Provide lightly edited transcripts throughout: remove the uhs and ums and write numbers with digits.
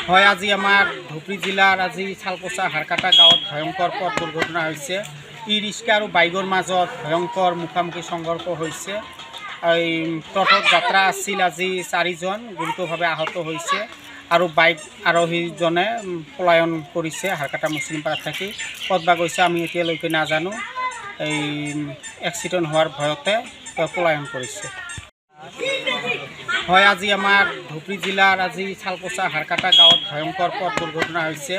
হয় আজি আমাৰ ধুবুৰী জিলাৰ আজি চালপোচা হাৰকাটা গাঁৱত ভয়ংকৰ পথ দুৰ্ঘটনা হৈছে। ই ৰিক্সা আৰু বাইকৰ মাজত ভয়ংকৰ মুখামুখি সংঘৰ্ষ হৈছে। এই পথত যাত্ৰা আছিল আজি 4জন গুৰুতৰভাৱে আহত হৈছে আৰু বাইক আৰোহীজনে পলায়ন কৰিছে। হাৰকাটা মুছলিমপাৰাত থাকি ক'তবা গৈছে আমি এতিয়ালৈকে নাজানো। এই এক্সিডেণ্ট হোৱাৰ ভয়তে তেওঁ পলায়ন কৰিছে। হয় আজি আমাৰ ধুবুৰী জিলাৰ আজি চালপোচা হাৰকাটা গাঁৱত ভয়ংকৰ পথ দুৰ্ঘটনা হৈছে।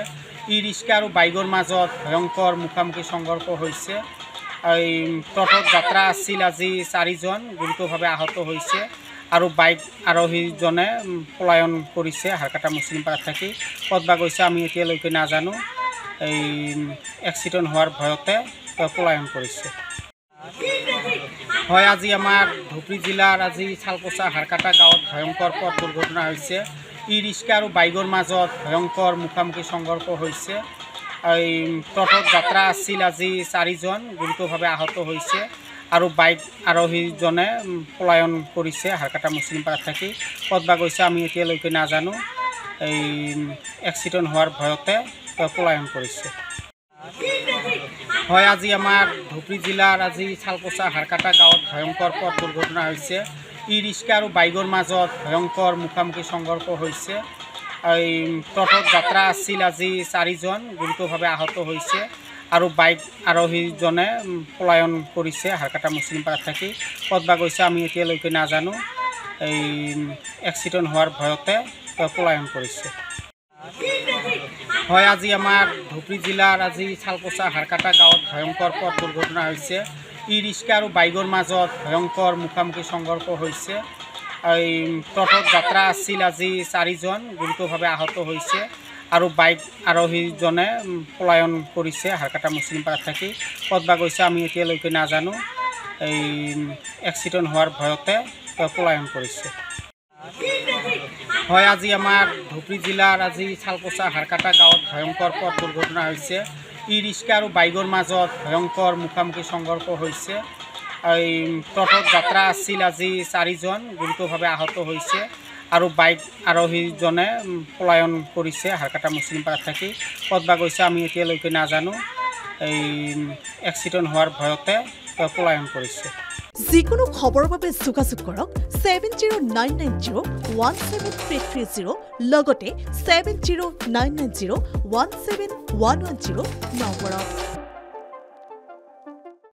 ই ৰিক্সা আৰু বাইকৰ মাজত ভয়ংকৰ মুখামুখি সংঘৰ্ষ হৈছে। এই পথত যাত্ৰা আছিল আজি 4জন গুৰুতৰভাৱে আহত হৈছে আৰু বাইক আৰোহীজনে পলায়ন কৰিছে। হাৰকাটা মুছলিমপাৰাত থাকি ক'তবা গৈছে আমি এতিয়ালৈকে নাজানো। এই এক্সিডেণ্ট হোৱাৰ ভয়তে তেওঁ পলায়ন কৰিছে। হয় আজি আমাৰ ধুবুৰী জিলাৰ আজি চালপোচা হাৰকাটা গাঁৱত ভয়ংকৰ পথ দুৰ্ঘটনা হৈছে। ই ৰিক্সা আৰু বাইকৰ মাজত ভয়ংকৰ মুখামুখি সংঘৰ্ষ হৈছে। এই পথত যাত্ৰা আছিল আজি 4জন গুৰুতৰভাৱে আহত হৈছে আৰু বাইক আৰোহীজনে পলায়ন কৰিছে। হাৰকাটা মুছলিমপাৰাত থাকি ক'তবা গৈছে আমি এতিয়ালৈকে নাজানো। এই এক্সিডেণ্ট হোৱাৰ ভয়তে তেওঁ পলায়ন কৰিছে। হয় আজি আমাৰ ধুবুৰী জিলাৰ আজি চালপোচা হাৰকাটা গাঁৱত ভয়ংকৰ পথ দুৰ্ঘটনা হৈছে। ই ৰিক্সা আৰু বাইকৰ মাজত ভয়ংকৰ মুখামুখি সংঘৰ্ষ হৈছে। এই পথত যাত্ৰা আছিল আজি 4জন গুৰুতৰভাৱে আহত হৈছে আৰু বাইক আৰোহীজনে পলায়ন কৰিছে। হাৰকাটা মুছলিমপাৰাত থাকি ক'তবা গৈছে আমি এতিয়ালৈকে নাজানো। এই এক্সিডেণ্ট হোৱাৰ ভয়তে তেওঁ পলায়ন কৰিছে। হয় আজি আমাৰ ধুবুৰী জিলাৰ আজি চালপোচা হাৰকাটা গাঁৱত ভয়ংকৰ পথ দুৰ্ঘটনা হৈছে। ই ৰিক্সা আৰু বাইকৰ মাজত ভয়ংকৰ মুখামুখি সংঘৰ্ষ হৈছে। এই পথত যাত্ৰা আছিল আজি 4জন গুৰুতৰভাৱে আহত হৈছে আৰু বাইক আৰোহীজনে পলায়ন কৰিছে। হাৰকাটা মুছলিমপাৰাত থাকি ক'তবা গৈছে আমি এতিয়ালৈকে নাজানো। এই এক্সিডেণ্ট হোৱাৰ ভয়তে তেওঁ পলায়ন কৰিছে। হয় আজি আমাৰ ধুবুৰী জিলাৰ আজি চালপোচা হাৰকাটা গাঁৱত ভয়ংকৰ পথ দুৰ্ঘটনা হৈছে। ই ৰিক্সা আৰু বাইকৰ মাজত ভয়ংকৰ মুখামুখি সংঘৰ্ষ হৈছে। এই পথত যাত্ৰা আছিল আজি 4জন গুৰুতৰভাৱে আহত হৈছে আৰু বাইক আৰোহীজনে পলায়ন কৰিছে। হাৰকাটা মুছলিমপাৰাত থাকি ক'তবা গৈছে আমি এতিয়ালৈকে নাজানো। এই এক্সিডেণ্ট হোৱাৰ ভয়তে তেওঁ পলায়ন কৰিছে। যিকোনো খবৰৰ বাবে যোগাযোগ কৰক 7099017330 লগতে 7099017110 নম্বৰত।